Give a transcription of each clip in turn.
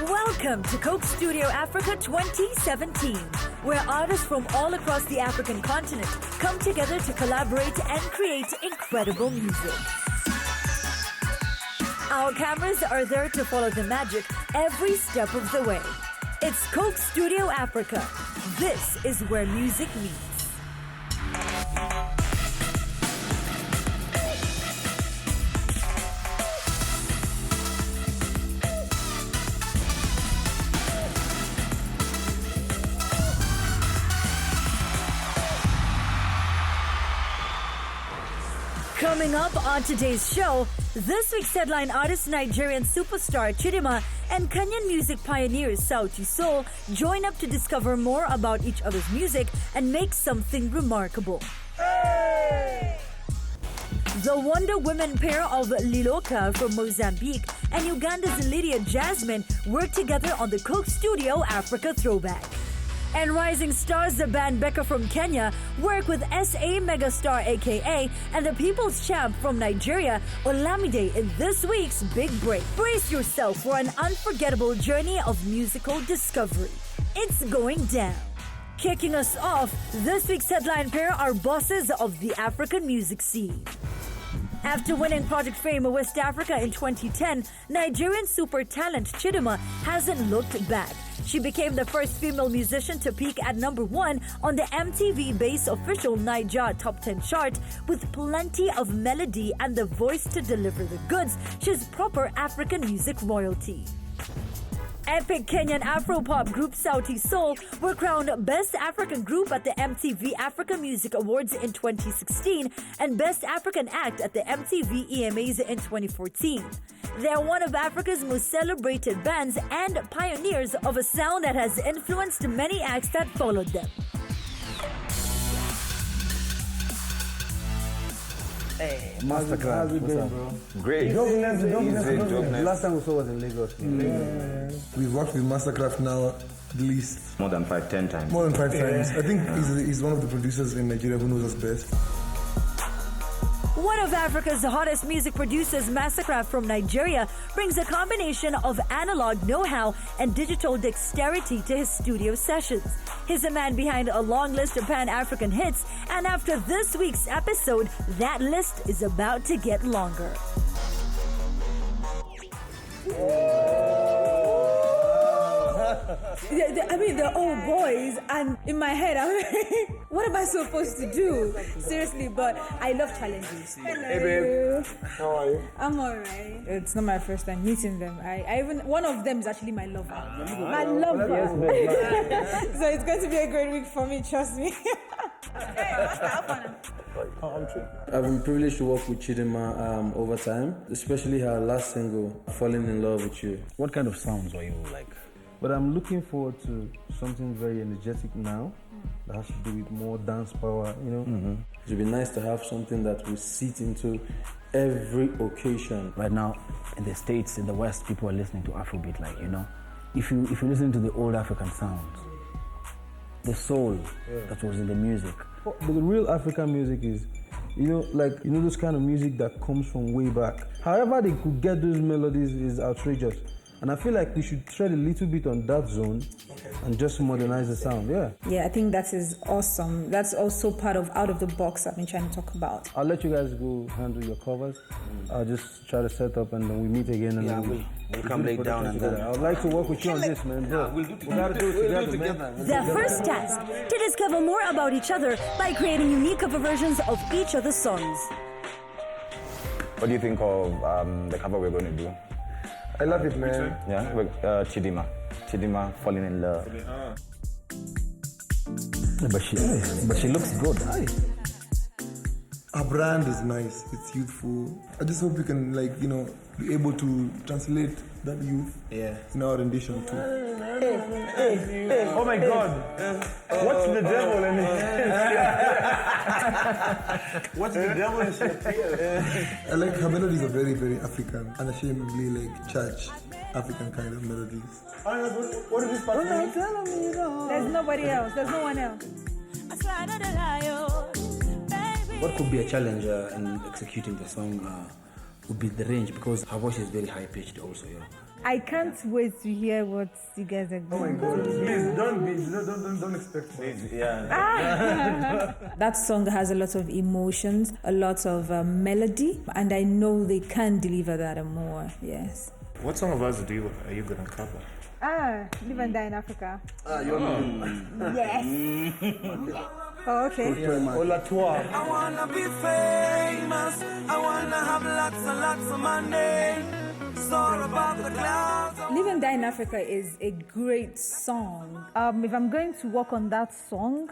Welcome to Coke Studio Africa 2017, where artists from all across the African continent come together to collaborate and create incredible music. Our cameras are there to follow the magic every step of the way. It's Coke Studio Africa. This is where music meets. Coming up on today's show, this week's headline artist Nigerian superstar Chidinmaand and Kenyan music pioneers Sauti Sol join up to discover more about each other's music and make something remarkable. Hey! The Wonder Woman pair of Liloca from Mozambique and Uganda's Lydia Jazmine work together on the Coke Studio Africa Throwback. And rising stars the Band Beca from Kenya work with SA megastar AKA and the People's Champ from Nigeria, Olamide, in this week's Big Break. Brace yourself for an unforgettable journey of musical discovery. It's going down. Kicking us off, this week's headline pair are bosses of the African music scene. After winning Project Fame West Africa in 2010, Nigerian super talent Chidinmaand hasn't looked back. She became the first female musician to peak at number 1 on the MTV Base official Niger Top 10 chart with plenty of melody and the voice to deliver the goods. She's proper African music royalty. Epic Kenyan Afro-pop group Sauti Sol were crowned Best African Group at the MTV Africa Music Awards in 2016 and Best African Act at the MTV EMAs in 2014. They are one of Africa's most celebrated bands and pioneers of a sound that has influenced many acts that followed them. Hey, Masterclass. How's it been, bro? Great. Dopeness. Last time we saw was in Lagos. We've worked with Mastercraft now at least More than 10 times. more than 5 times. I think he's one of the producers in Nigeria who knows us best. One of Africa's hottest music producers, Mastercraft from Nigeria, brings a combination of analog know-how and digital dexterity to his studio sessions. He's a man behind a long list of Pan-African hits, and after this week's episode, that list is about to get longer. They're all boys, and in my head, I'm like, what am I supposed to do? Seriously, but I love challenges. Hello. Hey, babe. How are you? I'm alright. It's not my first time meeting them. I even one of them is actually my lover. My lover. So it's going to be a great week for me. Trust me. I've been privileged to work with Chidinmaand over time, especially her last single, Falling in Love with You. What kind of sounds were you like? But I'm looking forward to something very energetic now that has to do with more dance power, you know? It would be nice to have something that will sit into every occasion. Right now, in the States, in the West, people are listening to Afrobeat, like, you know. If you listen to the old African sounds, the soul that was in the music. But the real African music is, those kind of music that comes from way back. However they could get those melodies is outrageous. And I feel like we should tread a little bit on that zone and just modernize the sound, Yeah, I think that is awesome. That's also part of out of the box I've been trying to talk about. I'll let you guys go handle your covers. I'll just try to set up and then we meet again and then we'll come lay down and together. I'd like to work with you on this, man, bro. We gotta do it together, man. Their first task, to discover more about each other by creating unique cover versions of each other's songs. What do you think of the cover we're going to do? I love it, man. Yeah, Chidinmaand falling in love. But she looks good. Our brand is nice. It's youthful. I just hope we can, be able to translate that youth in our rendition too. Oh my God! What's the devil in it? What's the devil in it? I like her melodies are very, very African, unashamedly church African kind of melodies. What is this part? There's nobody else. There's no one else. What could be a challenge in executing the song would be the range, because her voice is very high pitched also. I can't wait to hear what you guys are going to do. Please don't expect much. That song has a lot of emotions, a lot of melody, and I know they can deliver that and more. Yes. What song of ours are you gonna cover? Live and Die in Africa. You're Yes. Oh, okay. Olatua. I wanna be famous. I wanna have lots and lots of money. Soar above the clouds. Live and Die in Africa is a great song. If I'm going to work on that song,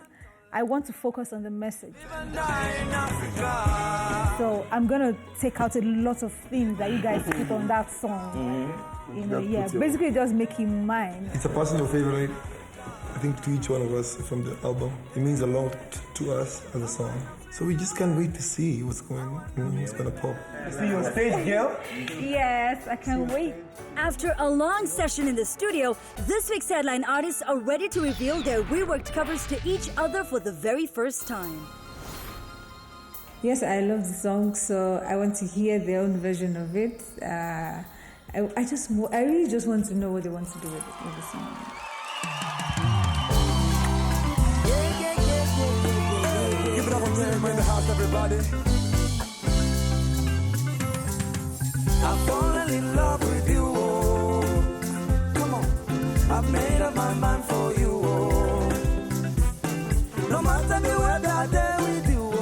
I want to focus on the message. Live and die in Africa. So I'm gonna take out a lot of things that you guys put on that song. You know, basically just make him mine. It's a personal favorite, I think, to each one of us from the album. It means a lot to us as a song. So we just can't wait to see what's gonna pop. See you on stage, girl. Yes, I can't wait. After a long session in the studio, this week's headline artists are ready to reveal their reworked covers to each other for the very first time. Yes, I love the song, so I want to hear their own version of it. I really just want to know what they want to do with the song. Give it up on them in the house, everybody. I've fallen in love with you. Oh. Come on, I've made up my mind for you. Oh. No matter the weather, I'm there with you. Oh.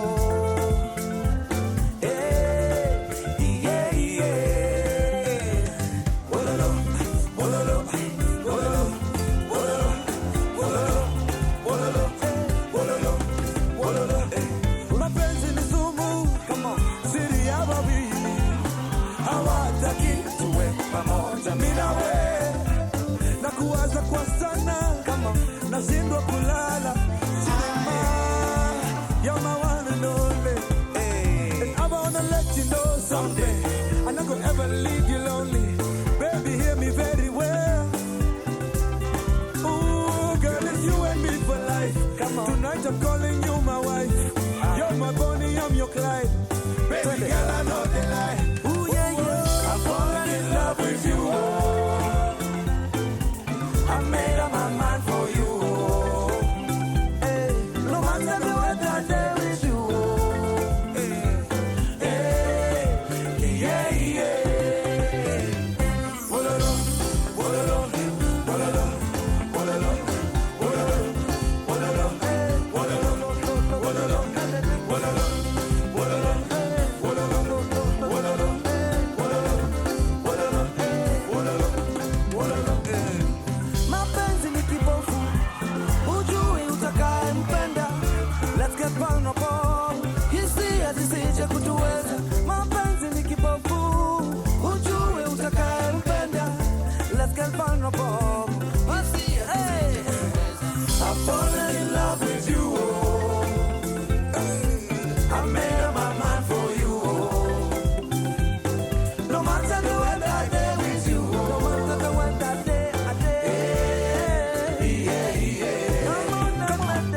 Nakuwaza kwa sana, nashindwa kulala. Chidinmaand, you're my one and only. And I wanna let you know someday I'm not gonna ever leave you lonely. Baby, hear me very well. Ooh, girl, it's you and me for life. Tonight I'm calling you my wife. You're my Bonnie, I'm your Clyde. Baby girl, I know the lie. Ooh, yeah, yeah. I've fallen in love with you. I made up my mind for you. Hey, no matter the weather, I'm there with you. Hey, yeah, yeah. Wololo, wololo, wololo, wololo, wololo, wololo, wololo, wololo, wololo, I've fallen in love with you. I made up my mind for you. No matter the weather, I'm there with you. No matter the weather, I'm there. Yeah, yeah. No matter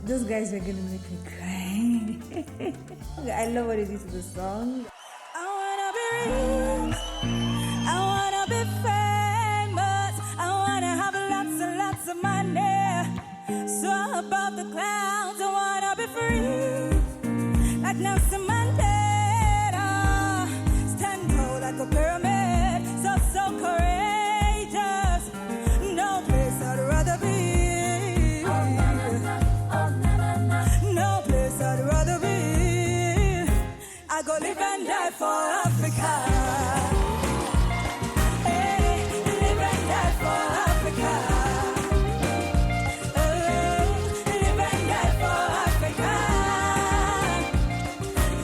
Those guys are gonna make me cry. I love what it is to the song. I wanna be rich. I wanna be famous. I wanna have lots and lots of money. So above the clouds, I wanna be free. Like Nelson Mandela. Stand tall like a pyramid. So courageous. No place I'd rather be. I go live and die for Africa. Hey, live and die for Africa. Hey, live and die for Africa.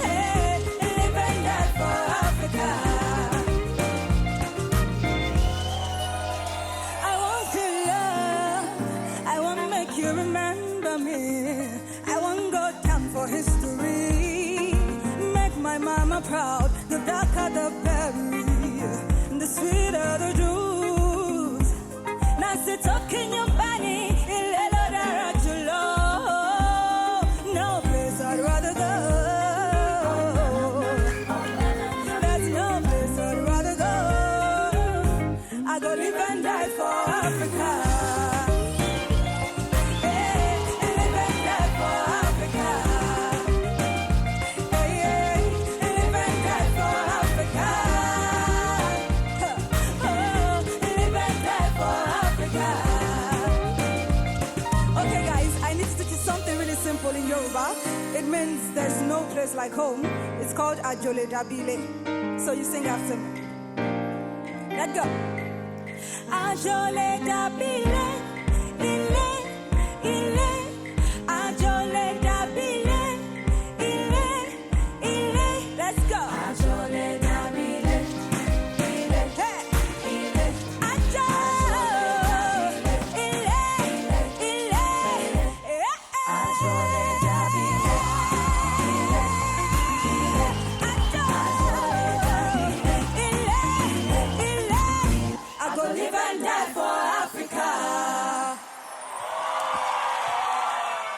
Hey, live and die for Africa. I want to love. I want to make you remember me. I want to go for history. Make my mama proud. The darker the berry, the sweeter the juice. Now sit up in your body, no place I'd rather go. There's no place I'd rather go. I go live and die for Africa. In Yoruba, it means there's no place like home. It's called Ajole Dabile. So you sing after me. Let's go. Ajole Dabile, ile, ile. Ajole Dabile, ile, ile. Let's go. Ajole Dabile, ile, hey, ile. Ajole, ile, ile. Ajole.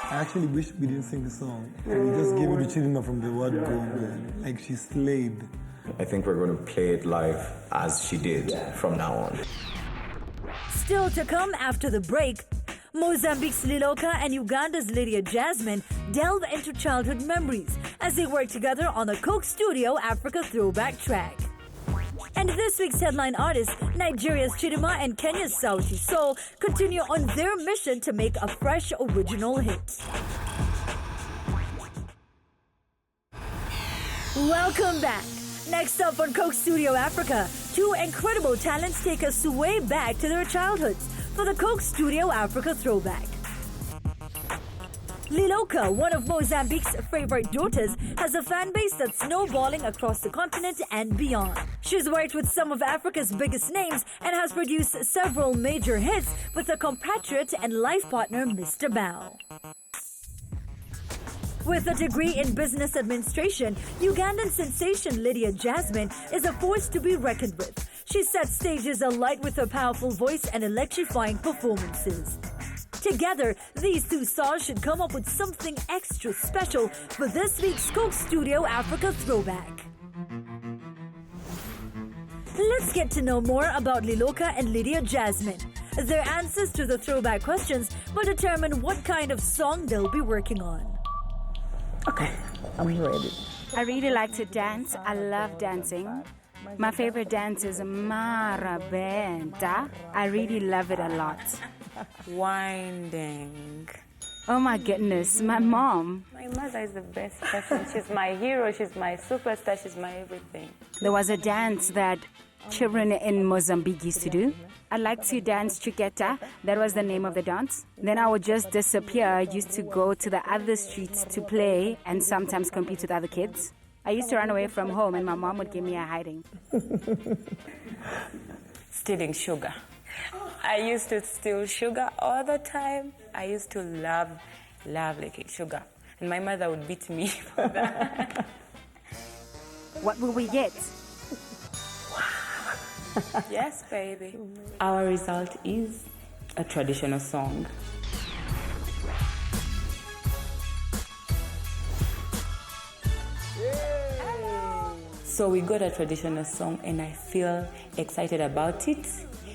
I actually wish we didn't sing the song. And we just gave it to Chidinma from the word go, man. Like she slayed. I think we're going to play it live as she did from now on. Still to come after the break, Mozambique's Liloca and Uganda's Lydia Jazmine delve into childhood memories as they work together on the Coke Studio Africa Throwback track. And this week's headline artists, Nigeria's Chidinmaand and Kenya's Sauti Sol, continue on their mission to make a fresh original hit. Welcome back. Next up on Coke Studio Africa, two incredible talents take us way back to their childhoods for the Coke Studio Africa Throwback. Liloca, one of Mozambique's favorite daughters, has a fan base that's snowballing across the continent and beyond. She's worked with some of Africa's biggest names and has produced several major hits with her compatriot and life partner, Mr. Bao. With a degree in business administration, Ugandan sensation Lydia Jazmine is a force to be reckoned with. She sets stages alight with her powerful voice and electrifying performances. Together, these two stars should come up with something extra special for this week's Coke Studio Africa Throwback. Let's get to know more about Liloca and Lydia Jazmine. Their answers to the throwback questions will determine what kind of song they'll be working on. Okay, I'm ready. I really like to dance. I love dancing. My favorite dance is Marabenta. I really love it a lot. Winding. Oh my goodness, my mom. My mother is the best person. She's my hero. She's my superstar. She's my everything. There was a dance that children in Mozambique used to do. I like to dance Chiqueta. That was the name of the dance. Then I would just disappear. I used to go to the other streets to play and sometimes compete with other kids. I used to run away from home and my mom would give me a hiding. Stealing sugar. I used to steal sugar all the time. I used to love licking sugar. And my mother would beat me for that. What will we get? Yes, baby. Our result is a traditional song. So we got a traditional song and I feel excited about it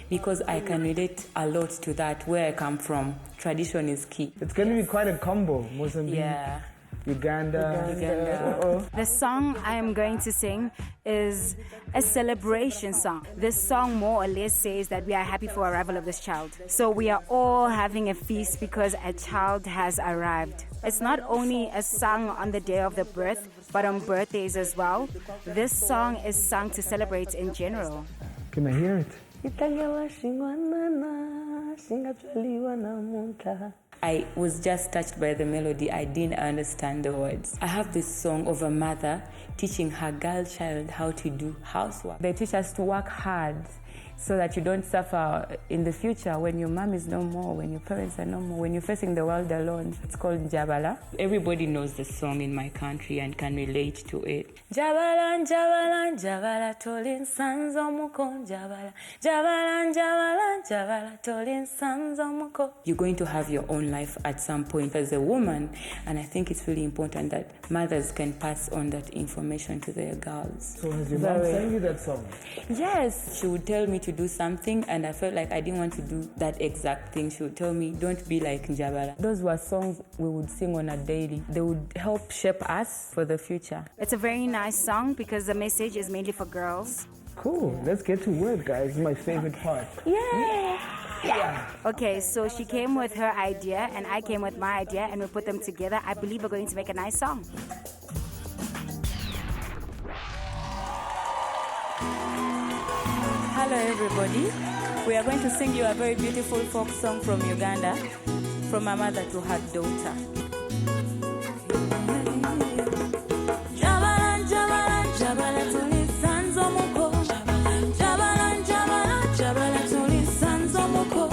because I can relate a lot to that, where I come from. Tradition is key. It's going to be quite a combo. Mozambique, yeah. Uganda. The song I am going to sing is a celebration song. This song more or less says that we are happy for arrival of this child. So we are all having a feast because a child has arrived. It's not only a song on the day of the birth, but on birthdays as well. This song is sung to celebrate in general. Can I hear it? I was just touched by the melody. I didn't understand the words. I have this song of a mother teaching her girl child how to do housework. They teach us to work hard so that you don't suffer in the future when your mom is no more, when your parents are no more, when you're facing the world alone. It's called Njabala. Everybody knows the song in my country and can relate to it. Njabala, Njabala, Njabala, tolin sanzo muko, Njabala, Njabala, Njabala, Njabala, tolin sanzo muko. You're going to have your own life at some point as a woman, and I think it's really important that mothers can pass on that information to their girls. So has your mom sang you that song? Yes, she would tell me to do something, and I felt like I didn't want to do that exact thing. She would tell me, don't be like Njabala. Those were songs we would sing on a daily. They would help shape us for the future. It's a very nice song because the message is mainly for girls. Cool. Let's get to work, guys. It's my favorite part. Yeah. Okay, so she came with her idea and I came with my idea and we put them together. I believe we're going to make a nice song. Hello everybody. We are going to sing you a very beautiful folk song from Uganda, from a mother to her daughter. Jabala, Jabala, Jabala, tuli sanzo muko. Jabala, Jabala, Jabala, tuli sanzo muko.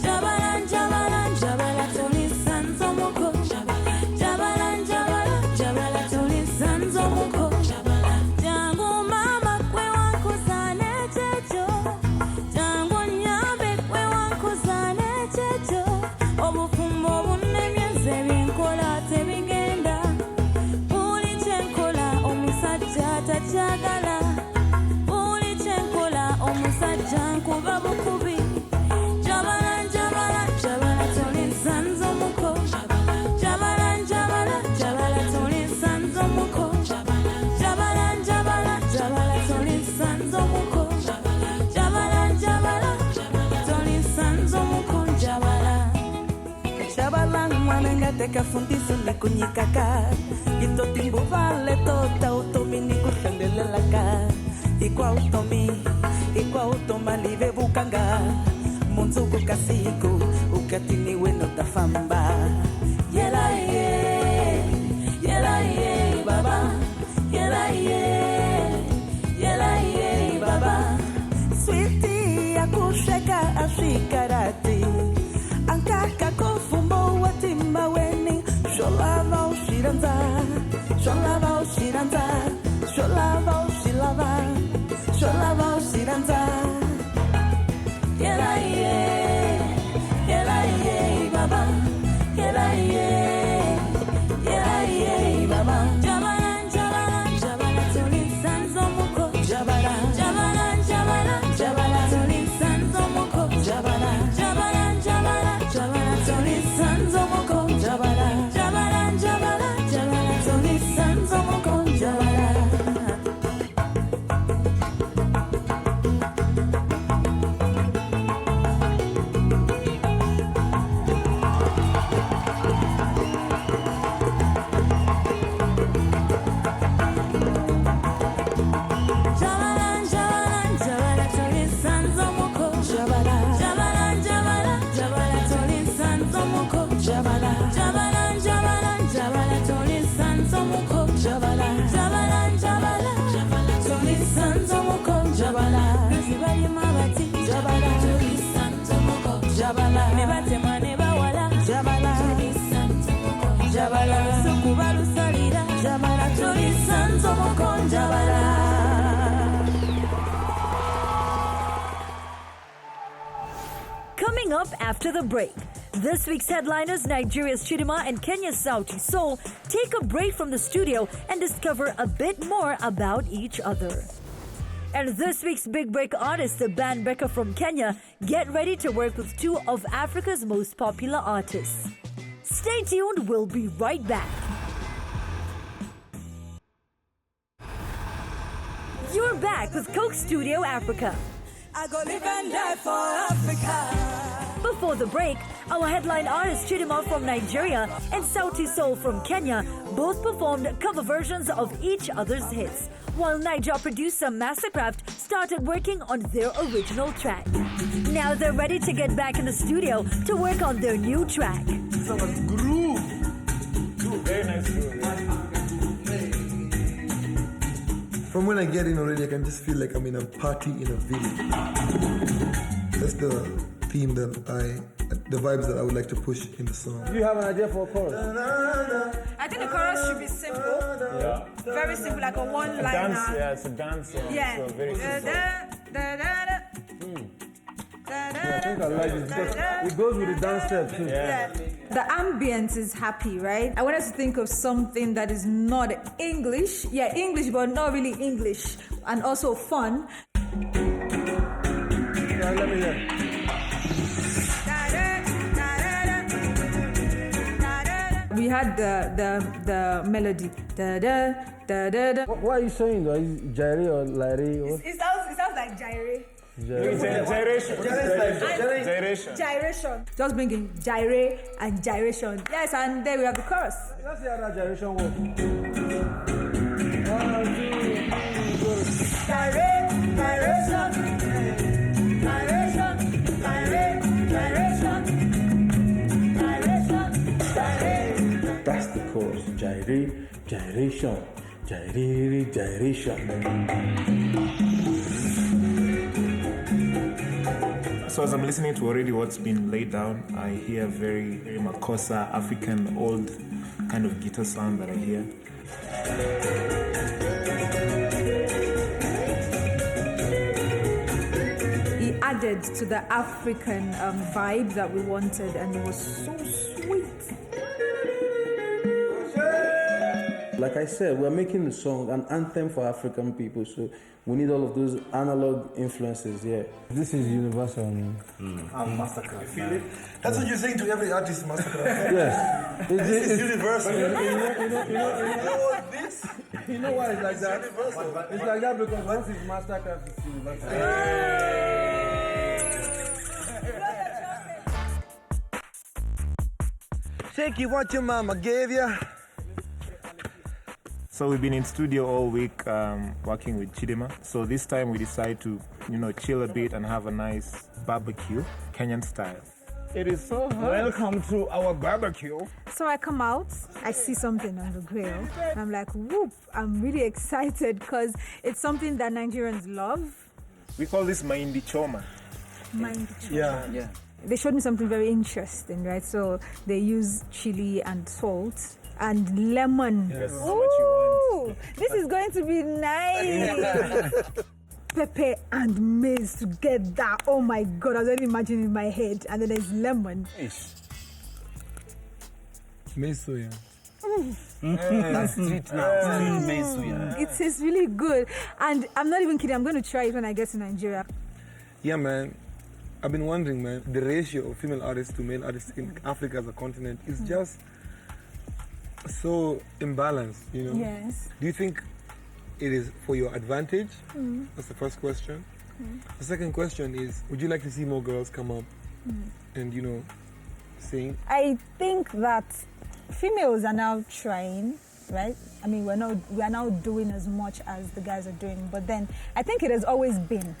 Jabala, Jabala, Jabala, tuli sanzo muko. Jabala, Jabala, Jabala, tuli sanzo muko. Jangu mama kwe wangu zane checho. Jangu nyabe kwe wangu zane checho. Obufumbo bunemyenze binkola tebigenda. Buli kyenkola omusajja takyagala. Buli kyenkola omusajja nkuba bukubi. Jabala, Jabala, Jabala, toli sanzo muko. Jabala, Jabala, Jabala, toli sanzo muko. Jabala, Jabala, Jabala, toli sanzo muko. Jabala, Jabala, toli sanzo muko. Jabala. Jabala mwanenga teka fundiso ni kunyikaka. Ito timbu vale tota utomi ni kushendelelaka. Ikwa utoma live bukanga. Munzuku kasiku ukatini weno tafamba. Yela ye baba. Yela ye baba. Sweetie akusheka ashikarati. Ankaka kofumbo watima weni. Sholava ushiranza. Sholava ushiranza. Sholava ushilava. Sholava ushiranza. Yela ye baba. Yela ye baba. Jabala, Jabala, Jabala, toli sanzo muko. Jabala, Jabala, Jabala, Jabala, toli sanzo muko. Jabala, Jabala, Jabala, Jabala, toli sanzo muko. Jabala, Jabala, Jabala, Jabala, toli sanzo muko. Jabala. Coming up after the break, this week's headliners, Nigeria's Chidinmaand and Kenya's Sauti Sol, take a break from the studio and discover a bit more about each other. And this week's big break artist, the Band Beca from Kenya, get ready to work with two of Africa's most popular artists. Stay tuned, we'll be right back. You're back with Coke Studio Africa. I go live and die for Africa. Before the break, our headline artists Chidinmaand from Nigeria and Sauti Sol from Kenya both performed cover versions of each other's hits, while Niger producer Mastercraft started working on their original track. Now they're ready to get back in the studio to work on their new track. So much groove. Very nice groove. From From when I get in already, I can just feel like I'm in a party in a village. That's the theme the vibes that I would like to push in the song. Do you have an idea for a chorus? I think the chorus should be simple. Yeah. Very simple, like a one-liner. Dance, yeah, it's a dance song. Yeah. So very simple. I think I like it because it goes with the dance step too. Yeah. The ambience is happy, right? I wanted to think of something that is not English. Yeah, English, but not really English. And also fun. Yeah, let me hear. We had the melody. Da, da, da, da, da. What are you saying though? Is it Jairi or Larry? It sounds like gyre. Gyration. Just bringing gyre and gyration. Yes, and there we have the chorus. Let's see how that gyration works. 1, 2, 3, go. Gyration. That's the chorus. Gyration. So as I'm listening to already what's been laid down, I hear very, very Makossa, African, old kind of guitar sound that I hear. He added to the African vibe that we wanted, and it was so sweet. Like I said, we're making the song an anthem for African people, so we need all of those analog influences, yeah. This is universal. Massacre. You feel it? That's what you're saying to every artist, Massacre. Yes. It's universal. You know this? You know why it's like that? It's like that because once it's Mastercraft, it's universal. Shake it what your mama gave ya. So we've been in studio all week working with Chidinmaand. So this time we decided to, chill a bit and have a nice barbecue, Kenyan style. It is so hot. Welcome to our barbecue. So I come out, I see something on the grill, and I'm like, whoop, I'm really excited because it's something that Nigerians love. We call this Mahindi Choma. Mahindi Choma. Yeah. They showed me something very interesting, right? So they use chili and salt and lemon. Yes. Ooh, this is going to be nice. Pepper and maize together. Oh my God, I was already imagining in my head. And then there's lemon. Maize soya. That's street now. Maize soya. It tastes really good. And I'm not even kidding, I'm going to try it when I get to Nigeria. Yeah, man. I've been wondering, man, the ratio of female artists to male artists in Africa as a continent is just so imbalanced, Yes. Do you think it is for your advantage? That's the first question. The second question is, would you like to see more girls come up and, sing? I think that females are now trying, right? I mean, we are now doing as much as the guys are doing, but then I think it has always been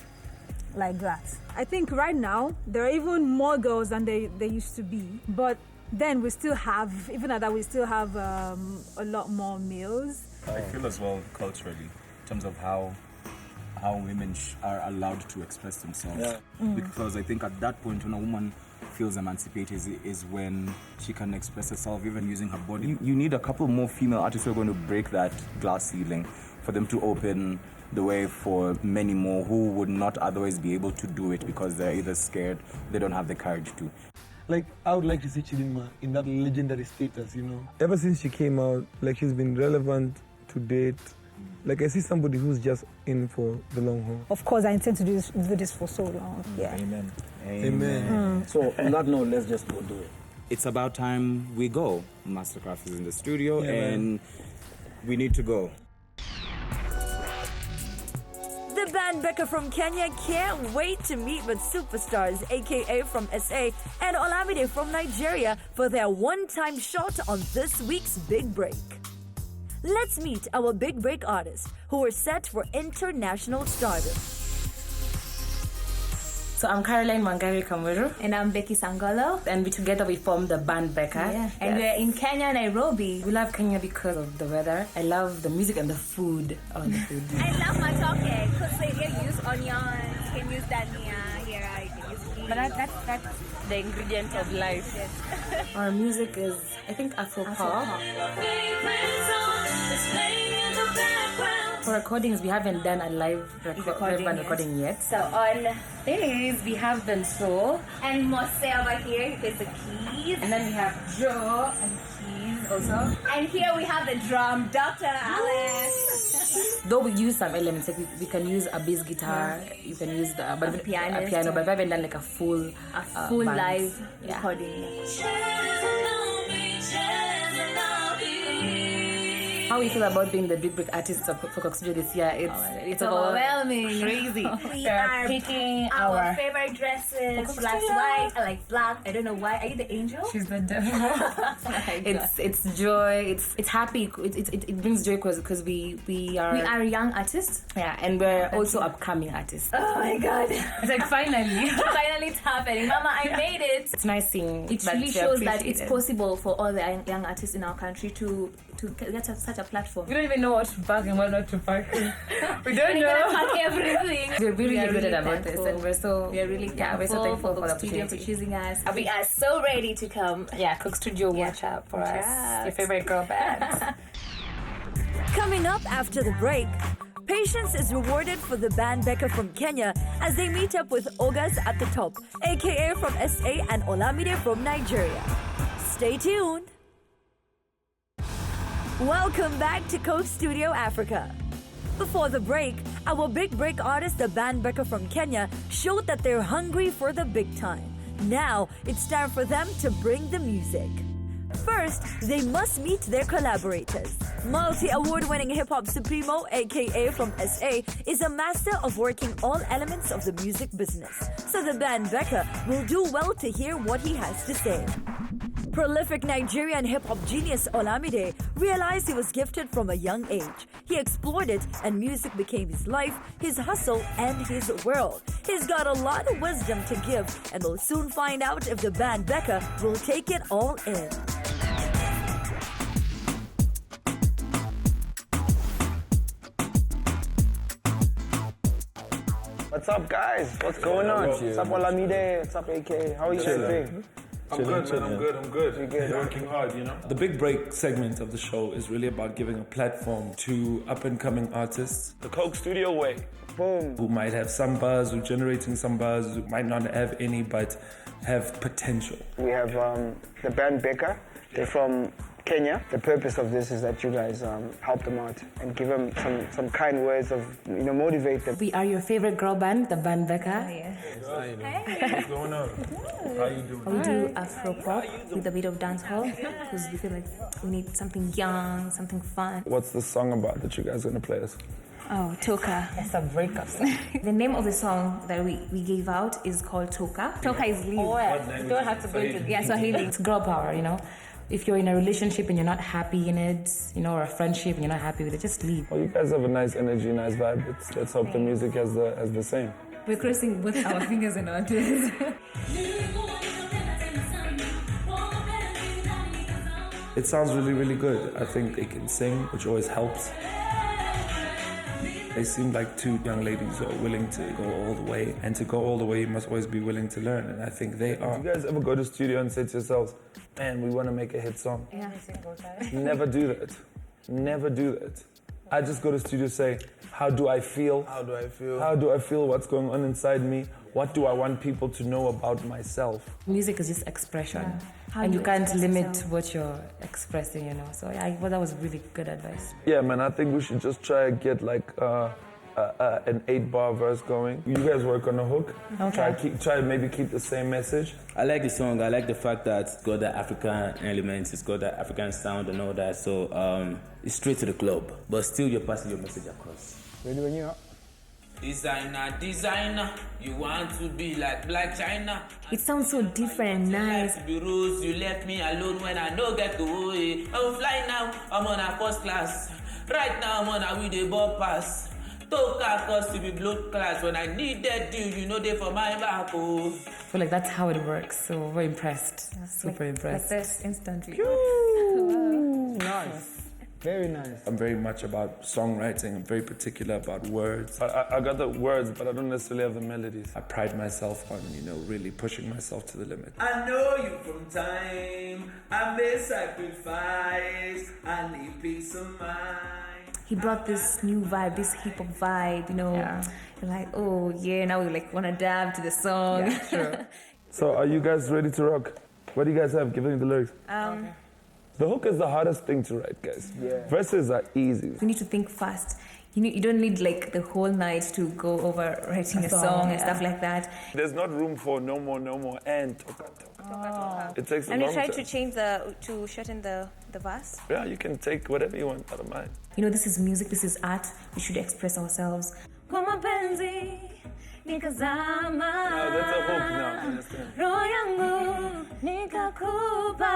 like that. I think right now there are even more girls than they used to be, but then we still have, even at that, we still have a lot more males. I feel as well culturally, in terms of how women are allowed to express themselves. Because I think at that point when a woman feels emancipated is when she can express herself, even using her body. You need a couple more female artists who are going to break that glass ceiling for them to open the way for many more who would not otherwise be able to do it because they're either scared, they don't have the courage to. Like, I would like to see Chidinmaand in that legendary status, Ever since she came out, like, she's been relevant to date. Like, I see somebody who's just in for the long haul. Of course, I intend to do this for so long. Yeah. Amen. So, on that note, let's just go do it. It's about time we go. Mastercraft is in the studio and we need to go. The Band Beca from Kenya can't wait to meet with superstars, aka from SA, and Olamide from Nigeria for their one-time shot on this week's Big Break. Let's meet our Big Break artists who are set for international stardom. So I'm Caroline Wangari Kamuru. And I'm Becky Sangolo. And together we form the Band Beca. Yeah. And we're in Kenya, Nairobi. We love Kenya because of the weather. I love the music and the food. Oh, the food. I love matoke because they use onions, you can use dania, here you can use beef. But that's the ingredient of life. Yes. Our music is, I think, Afro-pop. For recordings, we haven't done a live recording yet. So on this, we have Ben Soul. And Mose over here, he plays the keys. And then we have Joe and keys also. And here we have the drum, Dr. Alex. Though we use some elements, like we can use a bass guitar, you can use a piano, but we haven't done like a full live recording. How we feel about being the big break artists of Coke Studio this year? It's overwhelming, crazy. We are picking our favorite dresses. Black's white. I like black. I don't know why. Are you the angel? She's the devil. It's joy. It's happy. It brings joy because we are young artists. Yeah, and we're also upcoming artists. Oh my God! It's like finally it's happening, Mama. I made it. It's nice seeing. It really shows that it's possible for all the young artists in our country to get such a platform. We don't even know what to pack and what not to pack. We don't know. Pack everything. We're really excited about this, and we're so thankful for Coke Studio for choosing us. We are so ready to come. Yeah, Coke Studio, watch out for us. Your favorite girl bands. Coming up after the break, patience is rewarded for the Band Beca from Kenya as they meet up with Ogas at the Top, aka from SA, and Olamide from Nigeria. Stay tuned. Welcome back to Coke Studio Africa. Before the break, our big break artist, the Band Beca from Kenya, showed that they're hungry for the big time. Now, it's time for them to bring the music. First, they must meet their collaborators. Multi-award-winning hip-hop supremo, aka from SA, is a master of working all elements of the music business. So the Band Beca will do well to hear what he has to say. Prolific Nigerian hip-hop genius Olamide realized he was gifted from a young age. He explored it and music became his life, his hustle, and his world. He's got a lot of wisdom to give and we'll soon find out if the Band Beca will take it all in. What's up, guys? What's going on? What's up, Olamide? What's up, AK? How are you guys doing? I'm good, man. I'm good. You're good. Working hard, you know. The big break segment of the show is really about giving a platform to up-and-coming artists. The Coke Studio way. Boom. Who might have some buzz, who generating some buzz, who might not have any, but have potential. We have the Band Beca. They're from Kenya. The purpose of this is that you guys help them out and give them some kind words of, motivate them. We are your favorite girl band, the Band Beca. Hey. What's going on? How you doing? We do Afro pop with a bit of dancehall because we feel like we need something young, something fun. What's the song about that you guys are gonna play us? Oh, Toka. That's a breakup song. The name of the song that we gave out is called Toka. Toka is leave. Oh, yeah. You don't have to go into Yeah, Swahili. It's girl power, If you're in a relationship and you're not happy in it, or a friendship and you're not happy with it, just leave. Well, you guys have a nice energy, nice vibe. Let's hope the music has the same. We're crossing both our fingers and our toes. It sounds really, really good. I think they can sing, which always helps. They seem like two young ladies who are willing to go all the way. And to go all the way, you must always be willing to learn. And I think they are. You guys ever go to the studio and say to yourselves, man, we want to make a hit song? Yeah. Never do that. Never do that. I just go to the studio and say, how do I feel? How do I feel? How do I feel? What's going on inside me? What do I want people to know about myself? Music is just expression. Yeah. And you can't limit what you're expressing, So that was really good advice. Yeah, man, I think we should just try to get like an 8-bar verse going. You guys work on the hook. Okay. Try to maybe keep the same message. I like the song. I like the fact that it's got the African elements, it's got the African sound and all that. So it's straight to the club, but still you're passing your message across. Ready when you are? Designer, you want to be like Black China. It sounds so different and nice. You left me alone when I no get to away. I'm flying now, I'm on a first class. Right now I'm on a with a ball pass. Toka cause to be blood class. When I needed you, you know they for my back, oh. I feel like that's how it works. So very impressed. Super impressed. Like this, instantly. Nice. Very nice. I'm very much about songwriting. I'm very particular about words. I got the words, but I don't necessarily have the melodies. I pride myself on, really pushing myself to the limit. I know you from time. I made sacrifice. I need peace of mind. He brought this new vibe, this hip hop vibe, You're like, oh yeah, now we want to dab to the song. Yeah, true. So are you guys ready to rock? What do you guys have? Give me the lyrics. The hook is the hardest thing to write, guys. Yeah. Verses are easy. You need to think fast. You don't need the whole night to go over writing a song and stuff like that. There's not room for no more, and toka. It takes a long time. And you try to change to shorten the verse? Yeah, you can take whatever you want out of mine. This is music, this is art. We should express ourselves. Kwa mapenzi nikazama. No, that's a hook now, understand? Roho yangu nikakupa.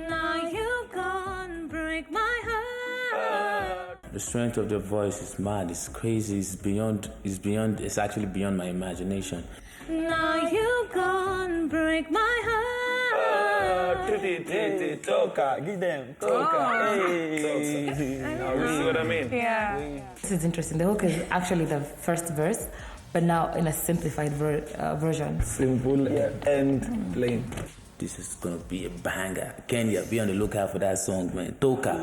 Now you gone break my heart. The strength of the voice is mad, it's crazy, it's actually beyond my imagination. Now you gone break my heart. Toka, give them. Toka. Hey. Now you see what I mean? Yeah. This is interesting. The hook is actually the first verse, but now in a simplified version. Simple and plain. This is gonna be a banger. Kenya, be on the lookout for that song, man. Toka.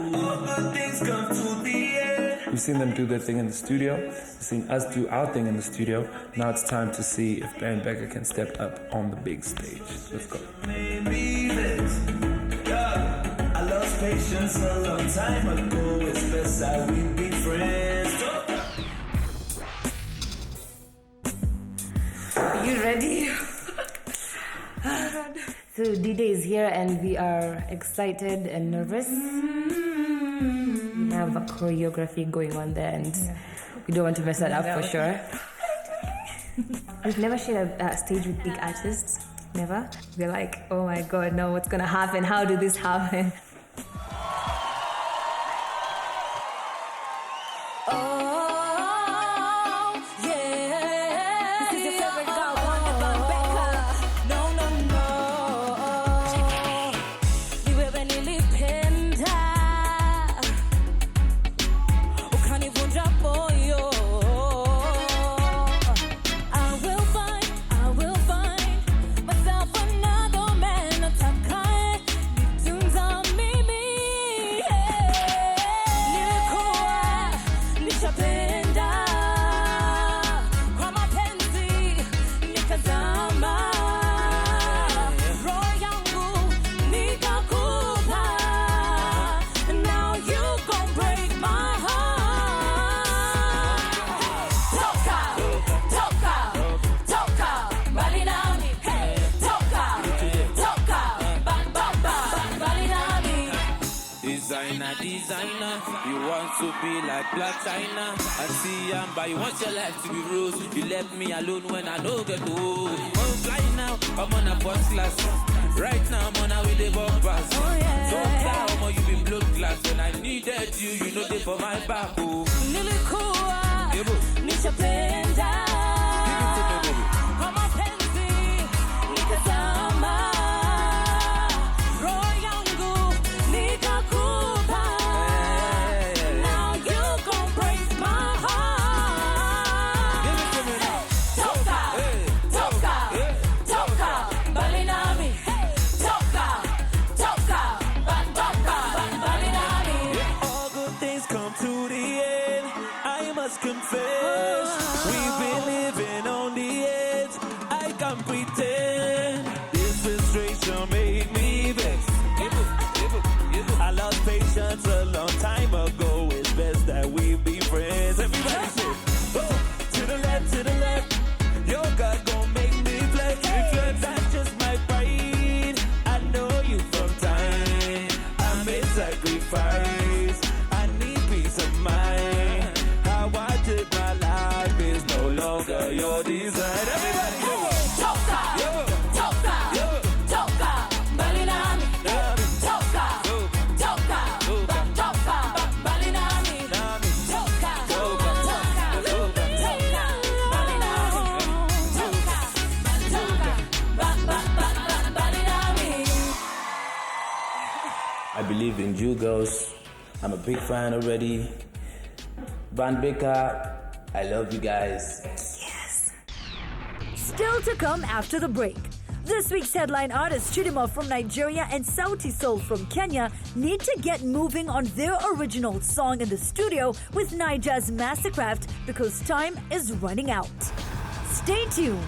We've seen them do their thing in the studio. We've seen us do our thing in the studio. Now it's time to see if Band Beca can step up on the big stage. Let's go. I lost patience a long time ago. It's best that we be friends. Are you ready? So D-Day is here and we are excited and nervous. We have a choreography going on there and we don't want to mess that up for sure. We've never shared a stage with big artists. Never. We're like, oh my God, no, what's gonna happen? How did this happen? Designer, you want to be like Black China. I see but you want your life to be rose. You left me alone when I don't get home. I'm flying now, I'm on a first class. Right now I'm on a with the bumpers. Oh yeah. So now you be blood glass. When I needed you, you know they for my back. Oh. Liloca, nishapenda. Kama penzi, nikazama. Roho yangu, nikakupa. Now you gon' break my heart. Toka, toka, toka, mbali nami. Toka, toka, mbali nami. All good things come to the end. I must confess, we've been living on the edge. I can't pretend. This frustration made me vex. I lost patience a long time ago. It's best that we be friends. Everybody say, oh, to the left. Your God gon' make me flex. That's just my pride. I know you from time. I made sacrifice. I need peace of mind. How I took my life is no longer your design. Everybody go. Toka, toka, toka, mbali nami. Toka, toka, mbali nami. Toka, toka, believe in you girls. I'm a big fan already. Band Beca, I love you guys. Yes. Still to come after the break. This week's headline artists Chidinmaand from Nigeria and Sauti Sol from Kenya need to get moving on their original song in the studio with Niger's Mastercraft because time is running out. Stay tuned.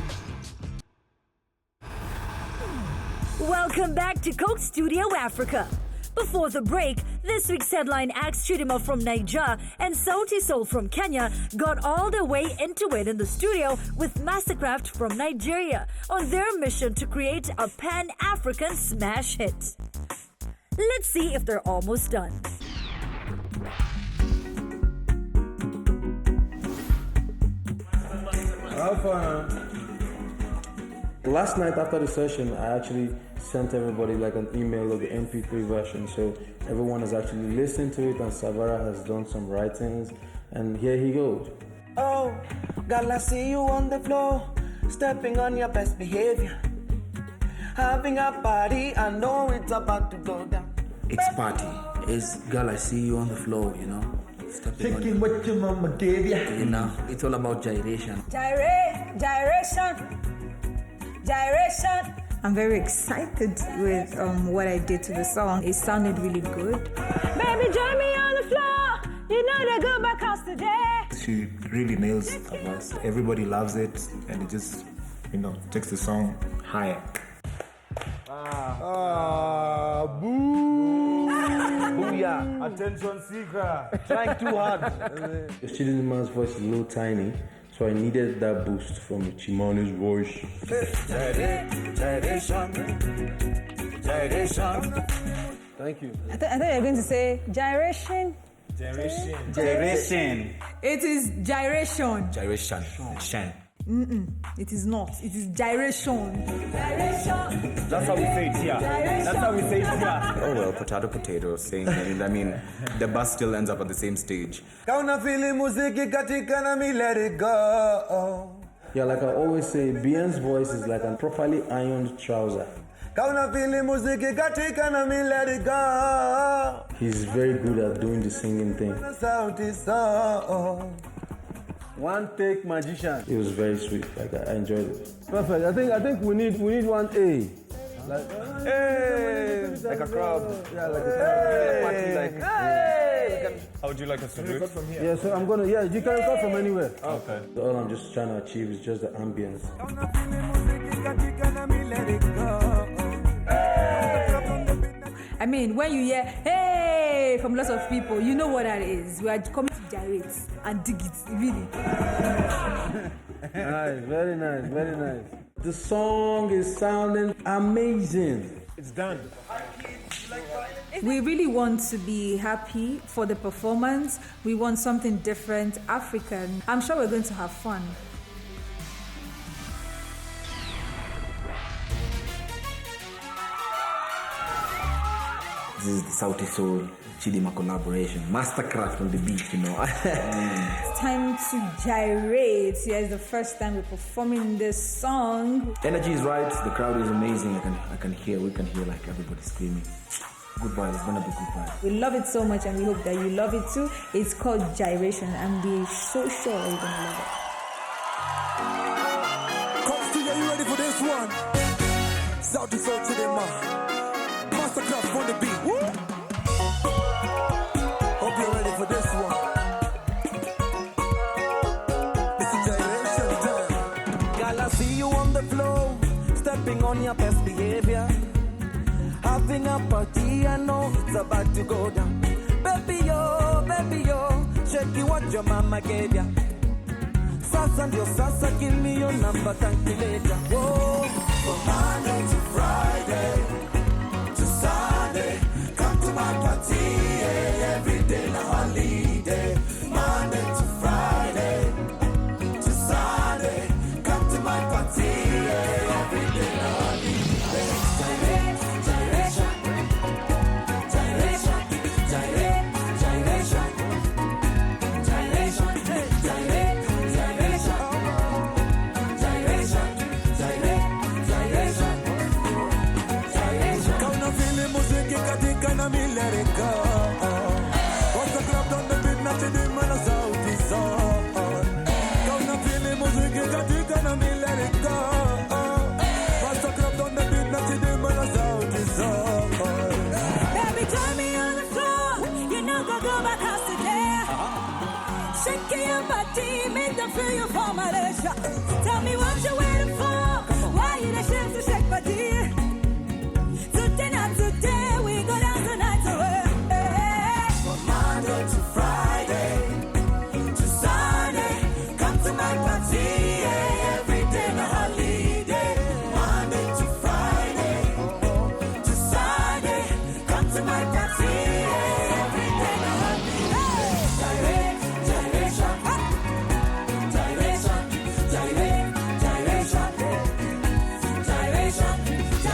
Welcome back to Coke Studio Africa. Before the break, this week's headline acts Chidinmaand from Nigeria and Sauti Sol from Kenya got all the way into it in the studio with Mastercraft from Nigeria on their mission to create a pan-African smash hit. Let's see if they're almost done. Last night after the session, I actually sent everybody like an email of the MP3 version, so everyone has actually listened to it, and Savara has done some writings, and here he goes. Oh, girl, I see you on the floor, stepping on your best behavior, having a party. I know it's about to go down. It's party. It's girl, I see you on the floor, you know. Taking what your mama gave you. You know, it's all about gyration. Gyration. I'm very excited with what I did to the song. It sounded really good. Baby, join me on the floor. You know they go back house today. She really nails her voice. Everybody loves it, and it just, takes the song higher. Boo! Booyah! Attention seeker! Trying too hard. Chidinmaand's voice is a little tiny, so I needed that boost from Chimanu's voice. Gyration. Thank you. I thought you were going to say gyration. Gyration. It is gyration. Gyration. Shan. It is not. It is gyration. That's how we say it here. That's how we say it here. Oh well, potato, same thing. I mean, the bus still ends up at the same stage. Kauna fili muziki katika na mi let it go. Yeah, like I always say, Bien's voice is like a properly ironed trouser. Kauna fili muziki katika na mi let it go. He's very good at doing the singing thing. Sauti Sol. One take magician. It was very sweet. Like I enjoyed it. Perfect. I think we need one A. Like hey, like a crowd. Yeah, like a party. Like hey. How would you like us to do it? From here? Yeah, so I'm gonna. Yeah, you can record from anywhere. Okay. All I'm just trying to achieve is just the ambience. I mean, when you hear "hey" from lots of people, you know what that is. We are coming to gyrate and dig it, really. Nice, very nice, very nice. The song is sounding amazing. It's done. We really want to be happy for the performance. We want something different, African. I'm sure we're going to have fun. This is the Sauti Sol Chidinmaand collaboration. Mastercraft on the beat, It's time to gyrate. Yeah, it's the first time we're performing this song. Energy is right. The crowd is amazing. We can hear like everybody screaming. Good vibe. It's gonna be good vibe. We love it so much, and we hope that you love it too. It's called Gyration, and we're so sure that you're gonna love it. Coke Studio, you ready for this one? Sauti Sol Chidinmaand. Mastercraft on the beat. Woo! Hope you're ready for this one. It's a gyration time. Girl, I see you on the floor, stepping on your best behavior, having a party. I know it's about to go down. Baby yo, check you what your mama gave ya. Sasa ndio sasa, give me your number, thank you later. Whoa. From Monday to Friday to Sunday, come to my party, yeah, every day na holiday. Monday to Friday to Sunday, come to my party, yeah, every day na holiday. Gyration, gyration, gyration, gyration, gyration, gyration, gyration, gyration, gyration, gyration. Kauna fili muziki katika America. What's the club on the beat, not Chidinmaand and Sauti Sol. Come na feel the music, katika na America. What's the club on the beat, not Chidinmaand and Sauti Sol. Baby, join me on the floor. You know, go back house today. Shaking your body, make them feel you for Malaysia. Tell me what you're waiting for. Why you the chef to shake body? Today, not today, we go down tonight away. From Monday to Friday to Sunday, come to my party. Every day na holiday. Monday to Friday to Sunday, come to my party. Every day na holiday. Gyration, gyration, gyration, gyration, gyration, gyration,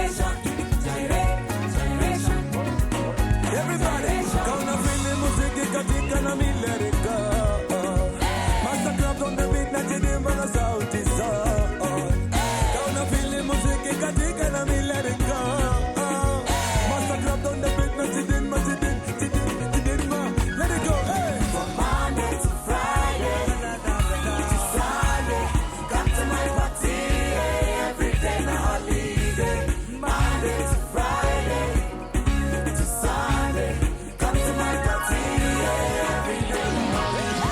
gyration, gyration, everybody, come and feel the music, katika na America. Master club on the beat, na Chidinmaand and Sauti Sol. Come and feel the music, katika na America. Master club on the beat, na Chidinmaand, Chidinmaand. Let it go, hey. From Monday to Friday to Sunday, come to my party. Every day na holiday. Monday to Friday to Sunday, come to my party. Every day na holiday.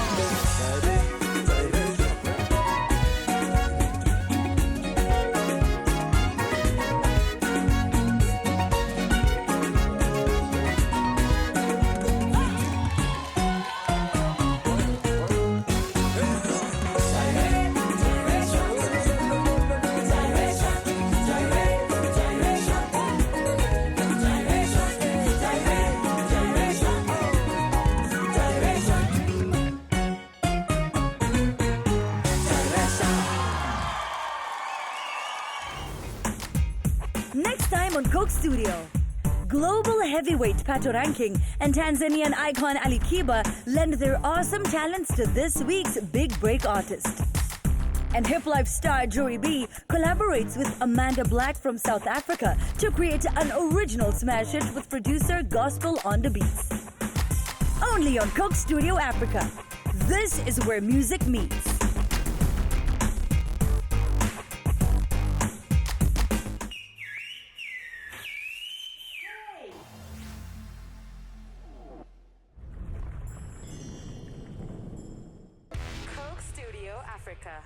Next time on Coke Studio. Global heavyweight Pato Ranking and Tanzanian icon Ali Kiba lend their awesome talents to this week's big break artist. And hip life star Joey B collaborates with Amanda Black from South Africa to create an original smash hit with producer Gospel on the Beats. Only on Coke Studio Africa. This is where music meets. Coke Studio Africa.